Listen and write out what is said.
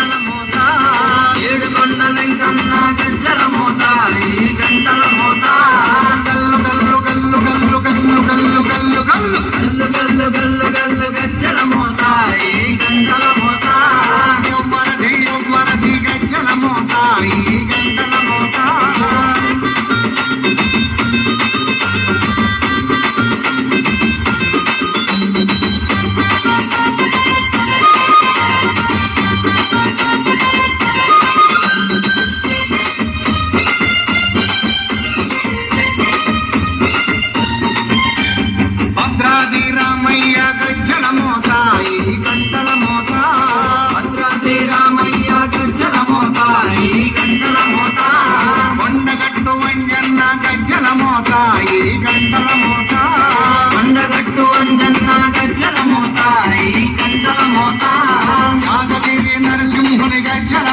గంటల మోత ఏడుకొండ వెంకన్న గజ్జల మోత ఈ గంటల మోత గల్లు గల్లు గల్లు గల్లు గల్లు గల్లు గల్లు గల్లు గల్లు గల్లు గల్లు గజ్జల మోత ఈ గంటల మోత వరది గజ్జల మోత ఈ గంటల మోత భద్రాది రామయ్య గజ్జల మోత ఈ గంటల మోత భద్రాది రామయ్య గజ్జల మోత ఈ గంటల మోత కొండగట్టు అంజన్న గజ్జల మోత ఈ గంటల మోత కొండగట్టు అంజన్న గజ్జల మోత ఈ గంటల మోత యాదగిరి నరసింహుని గజ్జల